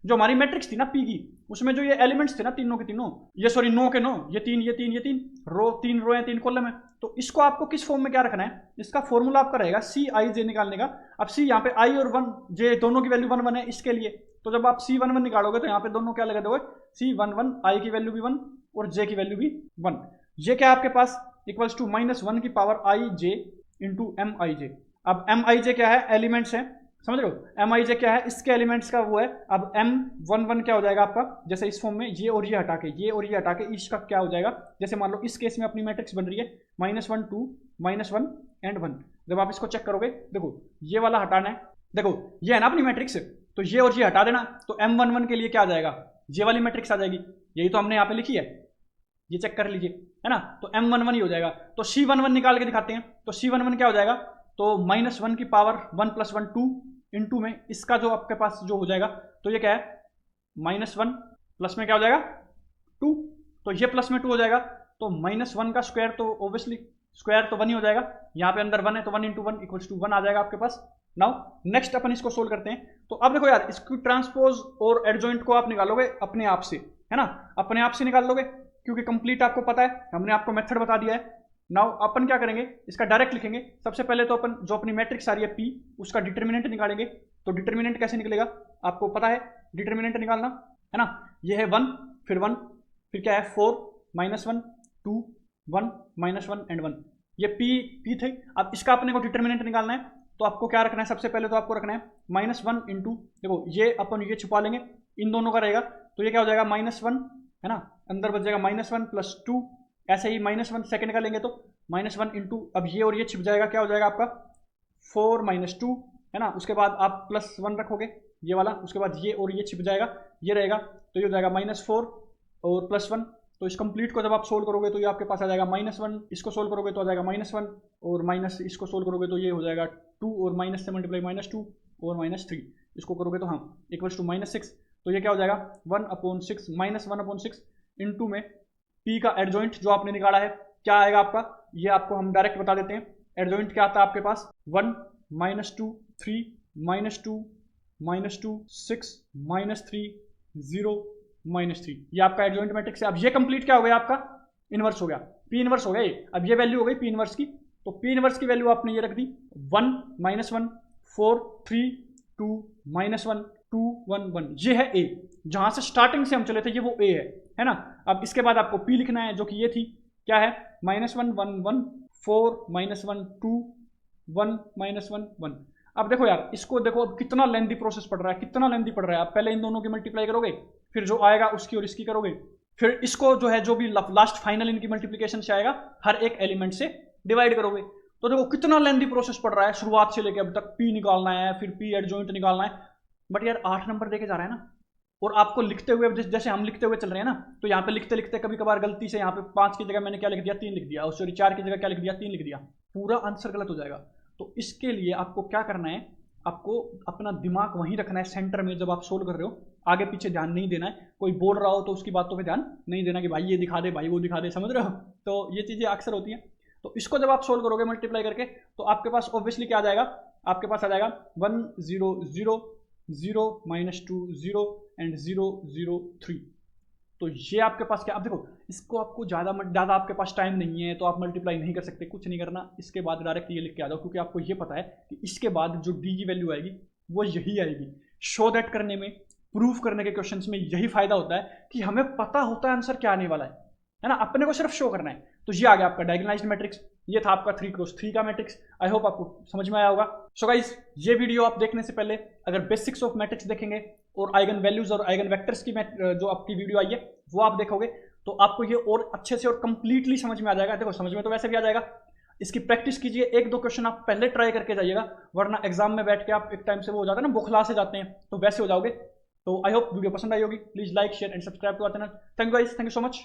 जो हमारी मैट्रिक्स थी ना P की, उसमें जो ये एलिमेंट्स थे ना तीनों के तीनों, ये सॉरी 9 के 9, ये 3 ये 3 ये 3 रो, 3 रो है 3 कॉलम है। तो इसको आपको किस फॉर्म में क्या रखना है, इसका फॉर्मूला आपका रहेगा CIJ निकालने का। अब C यहाँ पे I और 1 J दोनों की वैल्यू 1 1 है इसके लिए, तो जब आप C11 निकालोगे तो यहाँ पे दोनों क्या लगा दोगे, C11 I की वैल्यू भी 1 और J की वैल्यू भी 1। ये क्या है आपके पास, = -1 की पावर IJ इंटू MIJ। अब MIJ क्या है, एलिमेंट्स है, समझ रहे हो, MIJ क्या है, इसके एलिमेंट्स का वो है। अब M11 क्या हो जाएगा आपका, जैसे इस फॉर्म में ये और ये हटा के, ये और ये हटा के इसका क्या हो जाएगा, जैसे मान लो इस केस में अपनी मैट्रिक्स बन रही है -1 2 -1 एंड 1। जब आप इसको चेक करोगे, देखो ये वाला हटाना है, देखो ये है ना अपनी मैट्रिक्स, तो ये और ये हटा देना, तो M11 के लिए क्या आ जाएगा, ये वाली मैट्रिक्स आ जाएगी, यही तो हमने यहाँ पे लिखी है। ये चेक कर लीजिए, है ना। तो M11 ही हो जाएगा। तो C11 निकाल के दिखाते हैं। तो C11 क्या हो जाएगा, तो -1 की पावर 1 + 1 2 इंटू में इसका जो आपके पास जो हो जाएगा, तो ये क्या है, -1 प्लस में क्या हो जाएगा 2, तो ये प्लस में 2 हो जाएगा। तो -1 का स्क्वायर तो ऑब्वियसली स्क्वायर तो 1 ही हो जाएगा, यहाँ पे अंदर 1 है तो 1 × 1 = 1 आ जाएगा आपके पास। नाउ नेक्स्ट अपन इसको सोल्व करते हैं। तो अब देखो यार, इसकी ट्रांसपोज और एडजॉइंट को आप निकालोगे अपने आप से, है ना, अपने आप से निकाल लोगे, क्योंकि कंप्लीट आपको पता है, हमने आपको मेथड बता दिया है। नाउ अपन क्या करेंगे, इसका डायरेक्ट लिखेंगे। सबसे पहले तो अपन जो अपनी मैट्रिक्स आ रही है P, उसका डिटर्मिनेंट निकालेंगे। तो डिटर्मिनेंट कैसे निकलेगा, आपको पता है डिटर्मिनेंट निकालना, है ना। ये है 1 फिर 1 फिर क्या है 4 -1 2 1 -1 एंड 1, ये P थे। अब इसका अपने को डिटर्मिनेंट निकालना है। तो आपको क्या रखना है, सबसे पहले तो आपको रखना है -1 इंटू, देखो ये अपन ये छुपा लेंगे, इन दोनों का रहेगा, तो ये क्या हो जाएगा -1, है ना, अंदर बच जाएगा -1 + 2, ऐसे ही -1 सेकंड का लेंगे तो -1 इंटू, अब ये और ये छिप जाएगा, क्या हो जाएगा आपका 4 - 2, है ना। उसके बाद आप +1 रखोगे ये वाला, उसके बाद ये और ये छिप जाएगा, ये रहेगा, तो ये हो जाएगा -4 और +1। तो इस कंप्लीट को जब आप सोल्व करोगे तो ये आपके पास आ जाएगा -1, इसको सोल्व करोगे तो आ जाएगा -1 और माइनस इसको सोल्व करोगे तो ये हो जाएगा 2 और माइनस से मल्टीप्लाई -2 और -3, इसको करोगे तो हाँ इक्वल्स टू -6। तो ये क्या हो जाएगा 1/6 -1/6 इंटू में P का एडजॉइंट जो आपने निकाला है क्या आएगा आपका, ये आपको हम डायरेक्ट बता देते हैं। एडजॉइंट क्या आता है आपके पास 1 -2 3 -2 -2 6 -3 0 -3, ये आपका एडजॉइंट मैट्रिक्स है। अब ये कंप्लीट क्या हो गया आपका, इनवर्स हो गया, P इनवर्स हो गया ये। अब ये वैल्यू हो गई P इनवर्स की, तो P इनवर्स की वैल्यू आपने ये रख दी 1 -1 4 3 2 -1 2 1 1, ये है A, जहां से स्टार्टिंग से हम चले थे ये वो A है ना। अब इसके बाद आपको P लिखना है, जो कि ये थी, क्या है -1 1 1 4 -1 2 1 -1 1। अब देखो यार, इसको देखो अब कितना लेंथी प्रोसेस पड़ रहा है, कितना लेंथी पड़ रहा है। आप पहले इन दोनों की मल्टीप्लाई करोगे, फिर जो आएगा उसकी और इसकी करोगे, फिर इसको जो है जो भी लास्ट फाइनल इनकी मल्टीप्लिकेशन से आएगा हर एक एलिमेंट से डिवाइड करोगे। तो देखो कितना लेंथी प्रोसेस पड़ रहा है, शुरुआत से लेके अब तक P निकालना है, फिर P एडजॉइंट निकालना है। बट यार 8 नंबर देके जा रहा है ना, और आपको लिखते हुए जैसे हम लिखते हुए चल रहे हैं ना, तो यहाँ पे लिखते लिखते कभी कभार गलती से यहाँ पे 5 की जगह मैंने क्या लिख दिया 3 लिख दिया, और सॉरी 4 की जगह क्या लिख दिया 3 लिख दिया, पूरा आंसर गलत हो जाएगा। तो इसके लिए आपको क्या करना है, आपको अपना दिमाग वहीं रखना है सेंटर में जब आप सोल्व कर रहे हो, आगे पीछे ध्यान नहीं देना है। कोई बोल रहा हो तो उसकी बातों पे ध्यान नहीं देना कि भाई ये दिखा दे भाई वो दिखा दे, समझ रहे हो। तो ये चीज़ें अक्सर होती हैं। तो इसको जब आप सोल्व करोगे मल्टीप्लाई करके, तो आपके पास ऑब्वियसली क्या आ जाएगा, आपके पास आ जाएगा 1 0 0 0 -2 0 एंड 0 0 3। तो ये आपके पास क्या, अब देखो इसको आपको ज़्यादा आपके पास टाइम नहीं है तो आप मल्टीप्लाई नहीं कर सकते, कुछ नहीं करना, इसके बाद डायरेक्ट ये लिख के आ जाओ, क्योंकि आपको ये पता है कि इसके बाद जो D की वैल्यू आएगी वो यही आएगी। शो दैट करने में, प्रूफ करने के क्वेश्चंस में यही फायदा होता है कि हमें पता होता है आंसर क्या आने वाला है ना, अपने को सिर्फ शो करना है। तो ये आ गया आपका डायगोनलाइज्ड मैट्रिक्स, ये था आपका 3x3 का मैट्रिक्स। आई होप आपको समझ में आया होगा। सो गाइस, ये वीडियो आप देखने से पहले अगर बेसिक्स ऑफ मैट्रिक्स देखेंगे और आइगन वैल्यूज और आइगन वेक्टर्स की जो आपकी वीडियो आई है वो आप देखोगे, तो आपको ये और अच्छे से और कंप्लीटली समझ में आ जाएगा। देखो समझ में तो वैसे भी आ जाएगा, इसकी प्रैक्टिस कीजिए, 1-2 क्वेश्चन आप पहले ट्राई करके जाइएगा, वरना एग्जाम में बैठ के आप एक टाइम से वो हो जाता है ना, बौखला से जाते हैं, तो वैसे हो जाओगे। तो आई होप वीडियो पसंद आई होगी। Please like share and subscribe to our channel. Thank you guys, thank you so much.